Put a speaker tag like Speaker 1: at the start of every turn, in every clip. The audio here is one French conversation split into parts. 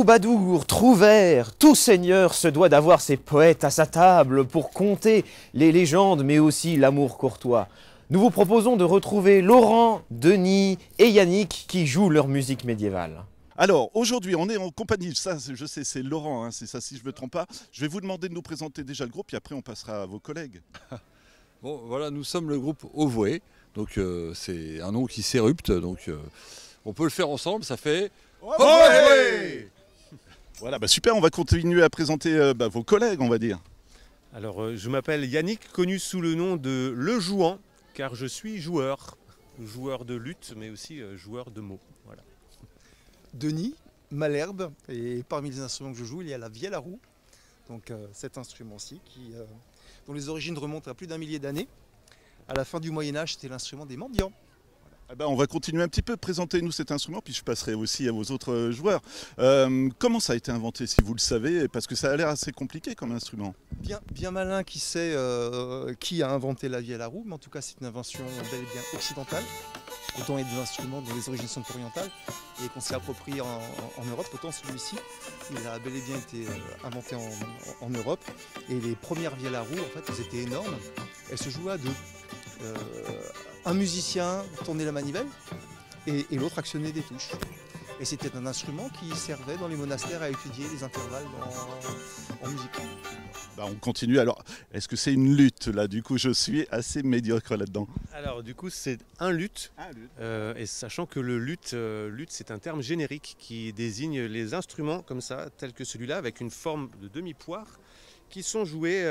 Speaker 1: troubadour, trouvère, tout seigneur se doit d'avoir ses poètes à sa table pour conter les légendes mais aussi l'amour courtois. Nous vous proposons de retrouver Laurent, Denis et Yannick qui jouent leur musique médiévale.
Speaker 2: Alors, aujourd'hui, on est en compagnie, ça je sais, c'est Laurent, hein, c'est ça si je ne me trompe pas. Je vais vous demander de nous présenter déjà le groupe, puis après on passera à vos collègues.
Speaker 3: Bon, voilà, nous sommes le groupe Ovoué, donc c'est un nom qui s'érupte, donc on peut le faire ensemble, ça fait Ovoué.
Speaker 2: Voilà, super, on va continuer à présenter vos collègues, on va dire.
Speaker 4: Alors, je m'appelle Yannick, connu sous le nom de Le Jouant, car je suis joueur de lutte, mais aussi joueur de mots. Voilà.
Speaker 5: Denis, Malherbe, et parmi les instruments que je joue, il y a la vielle à roue, donc cet instrument-ci, dont les origines remontent à plus d'un millier d'années. À la fin du Moyen-Âge, c'était l'instrument des mendiants.
Speaker 2: On va continuer un petit peu, présentez-nous cet instrument, puis je passerai aussi à vos autres joueurs. Comment ça a été inventé, si vous le savez, parce que ça a l'air assez compliqué comme instrument.
Speaker 5: Bien malin qui sait qui a inventé la vielle à roue, mais en tout cas c'est une invention bel et bien occidentale. Autant il y a des instruments dont les origines sont orientales et qu'on s'est approprié en Europe, autant celui-ci, il a bel et bien été inventé en Europe. Et les premières vielles à roue, en fait, elles étaient énormes. Elles se jouaient à deux. Un musicien tournait la manivelle et l'autre actionnait des touches. Et c'était un instrument qui servait dans les monastères à étudier les intervalles en musique.
Speaker 2: On continue. Alors, est-ce que c'est une lutte là? Du coup, je suis assez médiocre là-dedans.
Speaker 4: Alors, du coup, c'est un luth. Et sachant que le luth, c'est un terme générique qui désigne les instruments comme ça, tels que celui-là, avec une forme de demi-poire, qui sont joués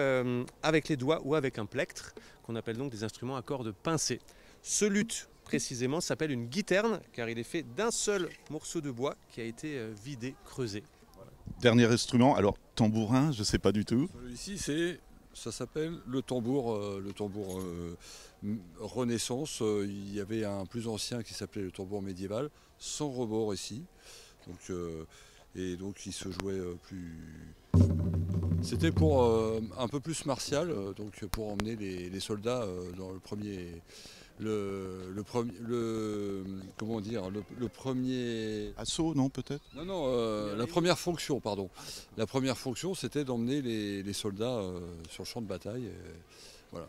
Speaker 4: avec les doigts ou avec un plectre, qu'on appelle donc des instruments à cordes pincées. Ce luth, précisément, s'appelle une guiterne, car il est fait d'un seul morceau de bois qui a été vidé, creusé. Voilà.
Speaker 2: Dernier instrument, alors tambourin, je ne sais pas du tout.
Speaker 3: Celui-ci, ça s'appelle le tambour Renaissance. Il y avait un plus ancien qui s'appelait le tambour médiéval, sans rebord ici. Et donc il se jouait plus... C'était pour un peu plus martial, donc pour emmener les soldats dans le premier...
Speaker 2: Assaut, non, peut-être?
Speaker 3: Non, la première fonction, pardon. La première fonction, c'était d'emmener les soldats sur le champ de bataille, voilà,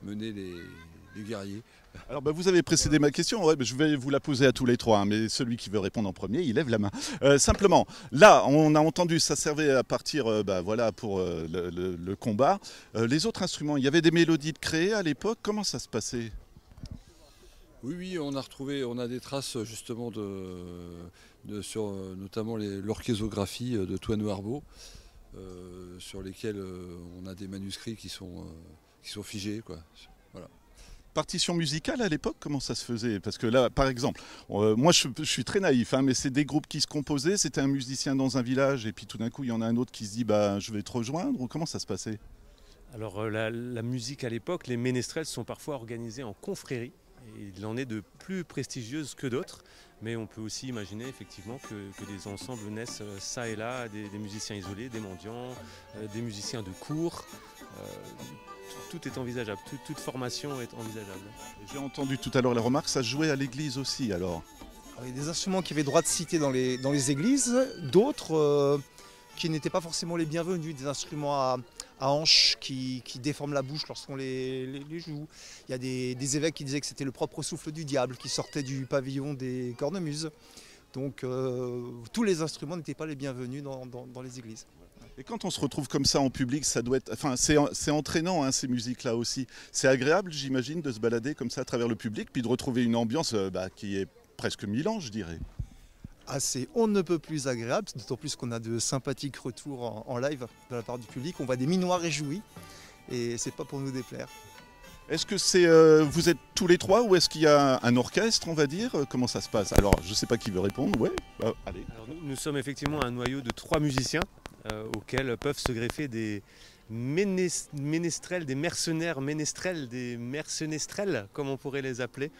Speaker 3: mener les guerriers.
Speaker 2: Alors vous avez précédé ma question, ouais, je vais vous la poser à tous les trois, hein, mais celui qui veut répondre en premier, il lève la main. Simplement, là, on a entendu, ça servait à partir voilà, pour le combat. Les autres instruments, il y avait des mélodies de créer à l'époque, comment ça se passait?
Speaker 3: Oui, on a des traces justement sur notamment l'orchésographie de Toineau Arbeau, sur lesquels on a des manuscrits qui sont figés, quoi. Voilà.
Speaker 2: Partition musicale à l'époque, comment ça se faisait? Parce que là, par exemple, moi je suis très naïf, hein, mais c'est des groupes qui se composaient, c'était un musicien dans un village, et puis tout d'un coup il y en a un autre qui se dit je vais te rejoindre, ou comment ça se passait?
Speaker 4: Alors la musique à l'époque, les ménestrels sont parfois organisés en confréries. Il en est de plus prestigieuses que d'autres, mais on peut aussi imaginer effectivement que des ensembles naissent ça et là, des musiciens isolés, des mendiants, des musiciens de cour. Tout est envisageable, toute formation est envisageable.
Speaker 2: J'ai entendu tout à l'heure la remarque, ça se jouait à l'église aussi alors?
Speaker 5: Il y a des instruments qui avaient droit de cité dans les églises, d'autres qui n'étaient pas forcément les bienvenus, des instruments à hanches qui déforment la bouche lorsqu'on les joue. Il y a des évêques qui disaient que c'était le propre souffle du diable qui sortait du pavillon des cornemuses. Donc tous les instruments n'étaient pas les bienvenus dans les églises.
Speaker 2: Et quand on se retrouve comme ça en public, ça doit être, c'est entraînant, hein, ces musiques-là aussi. C'est agréable, j'imagine, de se balader comme ça à travers le public, puis de retrouver une ambiance qui est presque mille-ans, je dirais.
Speaker 5: C'est on ne peut plus agréable, d'autant plus qu'on a de sympathiques retours en live de la part du public. On voit des minois réjouis et c'est pas pour nous déplaire.
Speaker 2: Est-ce que vous êtes tous les trois ou est-ce qu'il y a un orchestre, on va dire? Comment ça se passe? Alors, je ne sais pas qui veut répondre. Ouais, allez.
Speaker 4: Alors nous sommes effectivement un noyau de 3 musiciens auxquels peuvent se greffer des ménestrels, des mercenaires ménestrels, des mercenestrels, comme on pourrait les appeler,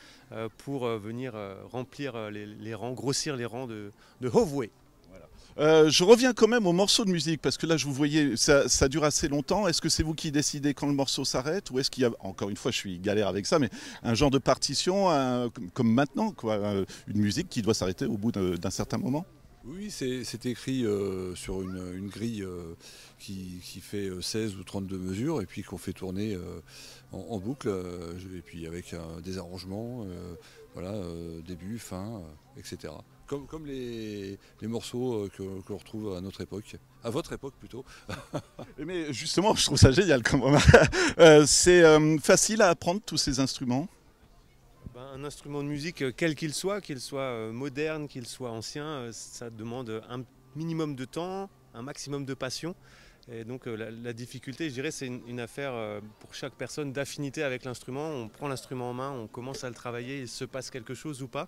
Speaker 4: pour venir remplir les rangs, grossir les rangs de Ovoué.
Speaker 2: Je reviens quand même au morceau de musique, parce que là, je vous voyais, ça dure assez longtemps. Est-ce que c'est vous qui décidez quand le morceau s'arrête, ou est-ce qu'il y a, encore une fois, je suis galère avec ça, mais un genre de partition, comme maintenant, quoi, une musique qui doit s'arrêter au bout d'un certain moment?
Speaker 3: Oui, c'est écrit sur une grille qui fait 16 ou 32 mesures et puis qu'on fait tourner en boucle et puis avec des arrangements, voilà, début, fin, etc. Comme les morceaux que l'on retrouve à notre époque, à votre époque plutôt.
Speaker 2: Mais justement, je trouve ça génial quand même. C'est facile à apprendre tous ces instruments?
Speaker 4: Un instrument de musique, quel qu'il soit moderne, qu'il soit ancien, ça demande un minimum de temps, un maximum de passion. Et donc la difficulté, je dirais, c'est une affaire pour chaque personne d'affinité avec l'instrument. On prend l'instrument en main, on commence à le travailler, il se passe quelque chose ou pas.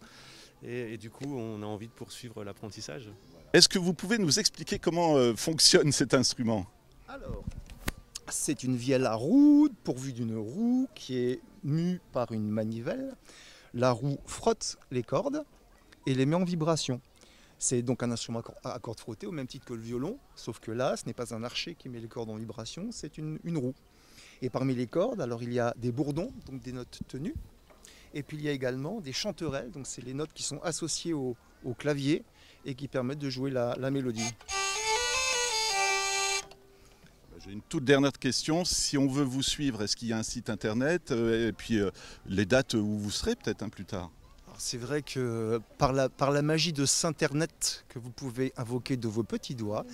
Speaker 4: Et du coup, on a envie de poursuivre l'apprentissage.
Speaker 2: Est-ce que vous pouvez nous expliquer comment fonctionne cet instrument?
Speaker 5: Alors, c'est une vielle à roue pourvue d'une roue qui est mue par une manivelle. La roue frotte les cordes et les met en vibration. C'est donc un instrument à cordes frottées au même titre que le violon, sauf que là, ce n'est pas un archet qui met les cordes en vibration, c'est une roue. Et parmi les cordes, alors il y a des bourdons, donc des notes tenues, et puis il y a également des chanterelles, donc c'est les notes qui sont associées au clavier et qui permettent de jouer la mélodie.
Speaker 2: J'ai une toute dernière question. Si on veut vous suivre, est-ce qu'il y a un site internet et puis les dates où vous serez peut-être plus tard?
Speaker 5: C'est vrai que par la magie de Saint-Internet que vous pouvez invoquer de vos petits doigts,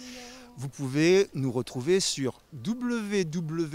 Speaker 5: vous pouvez nous retrouver sur www.hauvoy.fr.